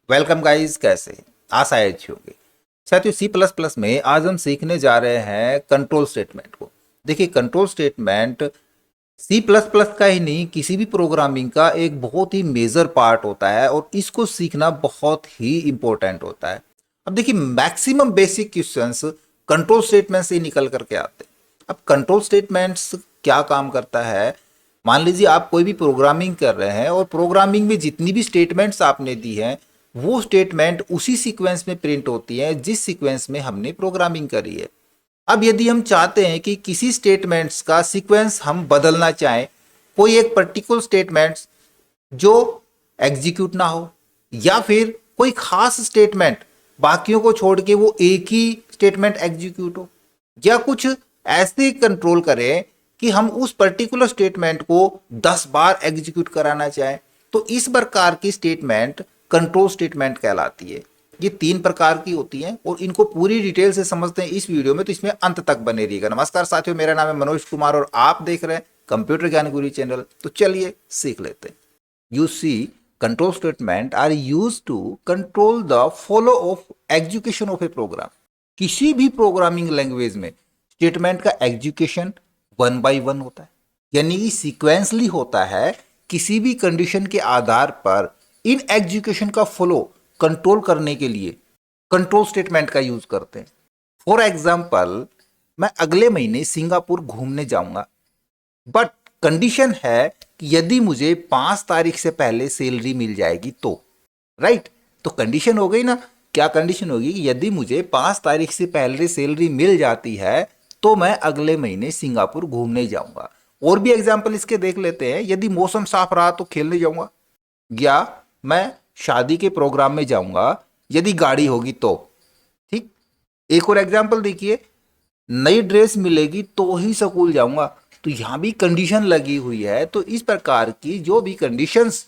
Welcome guys, कैसे हैं? आशा है अच्छी होगी। साथियों, सी प्लस प्लस में आज हम सीखने जा रहे हैं कंट्रोल स्टेटमेंट को। देखिए, control statement C plus plus का ही नहीं, किसी भी प्रोग्रामिंग का एक बहुत ही मेजर पार्ट होता है और इसको सीखना बहुत ही इंपॉर्टेंट होता है। अब देखिए, maximum basic questions control statement से ही निकल करके आते हैं। अब कंट्रोल स्टेटमेंट्स क्या काम करता है? मान लीजिए आप कोई भी प्रोग्रामिंग कर रहे हैं और प्रोग्रामिंग में जितनी भी स्टेटमेंट्स आपने दी हैं वो स्टेटमेंट उसी सीक्वेंस में प्रिंट होती है जिस सीक्वेंस में हमने प्रोग्रामिंग करी है। अब यदि हम चाहते हैं कि किसी स्टेटमेंट्स का सीक्वेंस हम बदलना चाहें, कोई एक पर्टिकुलर स्टेटमेंट्स जो एग्जीक्यूट ना हो, या फिर कोई खास स्टेटमेंट बाकियों को छोड़ के वो एक ही स्टेटमेंट एग्जीक्यूट हो, या कुछ ऐसे कंट्रोल करें कि हम उस पर्टिकुलर स्टेटमेंट को 10 बार एग्जीक्यूट कराना चाहें, तो इस प्रकार की स्टेटमेंट कंट्रोल स्टेटमेंट कहलाती है। ये 3 प्रकार की होती हैं और इनको पूरी डिटेल से समझते हैं इस वीडियो में, तो इसमें अंत तक बने रहिएगा। नमस्कार साथियों, मेरा नाम है मनोज कुमार और आप देख रहे हैं कंप्यूटर ज्ञान गुरु चैनल। तो चलिए सीख लेते हैं। You see, control statement are used to control the follow of execution of a program। किसी भी प्रोग्रामिंग लैंग्वेज में स्टेटमेंट का एग्जीक्यूशन 1 by 1 होता है, यानी कि सीक्वेंसली होता है। किसी भी कंडीशन के आधार पर इन एग्जीक्यूशन का फ्लो कंट्रोल करने के लिए कंट्रोल स्टेटमेंट का यूज करते हैं। फॉर एग्जाम्पल, मैं अगले महीने सिंगापुर घूमने जाऊंगा, बट कंडीशन है कि यदि मुझे 5 तारीख से पहले सैलरी मिल जाएगी तो, राइट? तो कंडीशन हो गई ना। क्या कंडीशन होगी कि यदि मुझे 5 तारीख से पहले सैलरी मिल जाती है तो मैं अगले महीने सिंगापुर घूमने जाऊंगा। और भी एग्जाम्पल इसके देख लेते हैं। यदि मौसम साफ रहा तो खेलने जाऊंगा, या मैं शादी के प्रोग्राम में जाऊंगा यदि गाड़ी होगी तो। ठीक। एक और एग्जाम्पल देखिए, नई ड्रेस मिलेगी तो ही स्कूल जाऊंगा। तो यहां भी कंडीशन लगी हुई है। तो इस प्रकार की जो भी कंडीशंस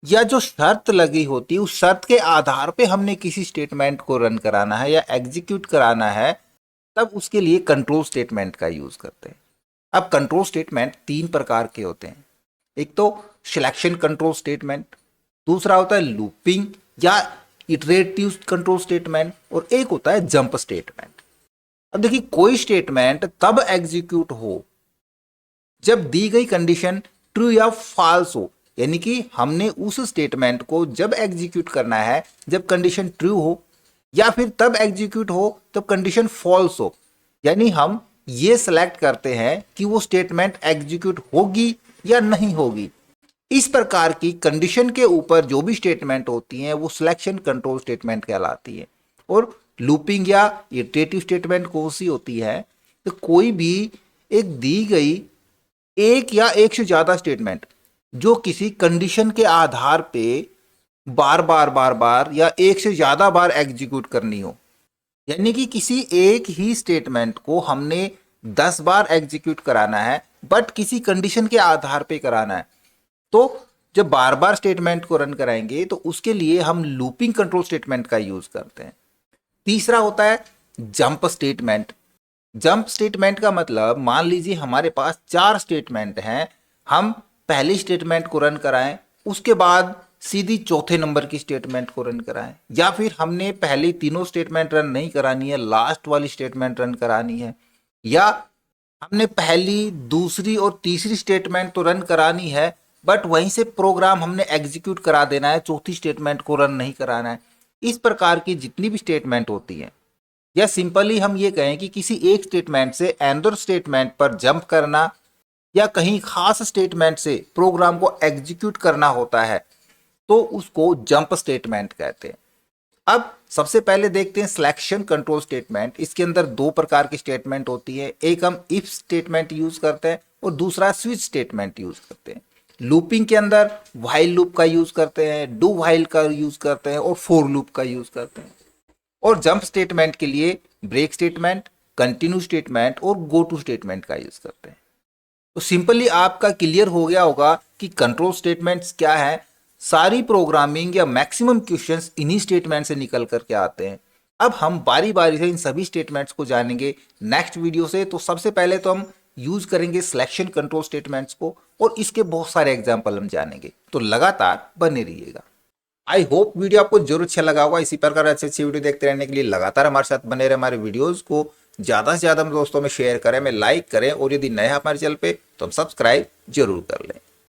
या जो शर्त लगी होती है, उस शर्त के आधार पे हमने किसी स्टेटमेंट को रन कराना है या एग्जीक्यूट कराना है, तब उसके लिए कंट्रोल स्टेटमेंट का यूज करते हैं। अब कंट्रोल स्टेटमेंट 3 प्रकार के होते हैं। एक तो सिलेक्शन कंट्रोल स्टेटमेंट, दूसरा होता है लूपिंग या इटरेटिव कंट्रोल स्टेटमेंट, और एक होता है जंप स्टेटमेंट। अब देखिए, कोई स्टेटमेंट तब एग्जीक्यूट हो जब दी गई कंडीशन ट्रू या फॉल्स हो, यानी कि हमने उस स्टेटमेंट को जब एग्जीक्यूट करना है जब कंडीशन ट्रू हो, या फिर तब एग्जीक्यूट हो जब कंडीशन फॉल्स हो। यानी हम ये सेलेक्ट करते हैं कि वो स्टेटमेंट एग्जीक्यूट होगी या नहीं होगी। इस प्रकार की कंडीशन के ऊपर जो भी स्टेटमेंट होती हैं वो सिलेक्शन कंट्रोल स्टेटमेंट कहलाती है। और लूपिंग या इटरेटिव स्टेटमेंट कौन सी होती है? तो कोई भी एक दी गई एक या एक से ज्यादा स्टेटमेंट जो किसी कंडीशन के आधार पे बार बार बार बार या एक से ज्यादा बार एग्जीक्यूट करनी हो, यानी कि किसी एक ही स्टेटमेंट को हमने 10 बार एग्जीक्यूट कराना है बट किसी कंडीशन के आधार पे कराना है, तो जब बार बार स्टेटमेंट को रन कराएंगे तो उसके लिए हम लूपिंग कंट्रोल स्टेटमेंट का यूज करते हैं। तीसरा होता है जंप स्टेटमेंट। जंप स्टेटमेंट का मतलब, मान लीजिए हमारे पास 4 स्टेटमेंट हैं, हम पहली स्टेटमेंट को रन कराएं, उसके बाद सीधी चौथे नंबर की स्टेटमेंट को रन कराएं, या फिर हमने पहली तीनों स्टेटमेंट रन नहीं करानी है, लास्ट वाली स्टेटमेंट रन करानी है, या हमने पहली दूसरी और तीसरी स्टेटमेंट तो रन करानी है बट वहीं से प्रोग्राम हमने एग्जीक्यूट करा देना है, चौथी स्टेटमेंट को रन नहीं कराना है। इस प्रकार की जितनी भी स्टेटमेंट होती हैं, या सिंपली हम ये कहें कि किसी एक स्टेटमेंट से अनदर स्टेटमेंट पर जंप करना या कहीं खास स्टेटमेंट से प्रोग्राम को एग्जीक्यूट करना होता है, तो उसको जंप स्टेटमेंट कहते हैं। अब सबसे पहले देखते हैं सिलेक्शन कंट्रोल स्टेटमेंट। इसके अंदर 2 प्रकार की स्टेटमेंट होती है। एक हम इफ स्टेटमेंट यूज करते हैं और दूसरा स्विच स्टेटमेंट यूज करते हैं। लूपिंग के अंदर व्हाइल लूप का यूज करते हैं, डू व्हाइल का यूज करते हैं और फॉर लूप का यूज करते हैं। और जंप स्टेटमेंट के लिए ब्रेक स्टेटमेंट, कंटिन्यू स्टेटमेंट और गो टू स्टेटमेंट का यूज करते हैं। तो सिंपली आपका क्लियर हो गया होगा कि कंट्रोल स्टेटमेंट्स क्या है। सारी प्रोग्रामिंग या मैक्सिमम क्वेश्चंस इन्हीं स्टेटमेंट से निकल करके आते हैं। अब हम बारी बारी से इन सभी स्टेटमेंट्स को जानेंगे नेक्स्ट वीडियो से। तो सबसे पहले तो हम यूज करेंगे सिलेक्शन कंट्रोल स्टेटमेंट्स को और इसके बहुत सारे एग्जाम्पल हम जानेंगे। तो लगातार बने रहिएगा। आई होप वीडियो आपको जरूर अच्छा लगा होगा। इसी प्रकार अच्छी अच्छी वीडियो देखते रहने के लिए लगातार हमारे साथ बने रहे। हमारे वीडियोस को ज़्यादा से ज़्यादा दोस्तों में शेयर करें, में लाइक करें, और यदि नए हैं हमारे चैनल पे तो हम सब्सक्राइब जरूर कर लें।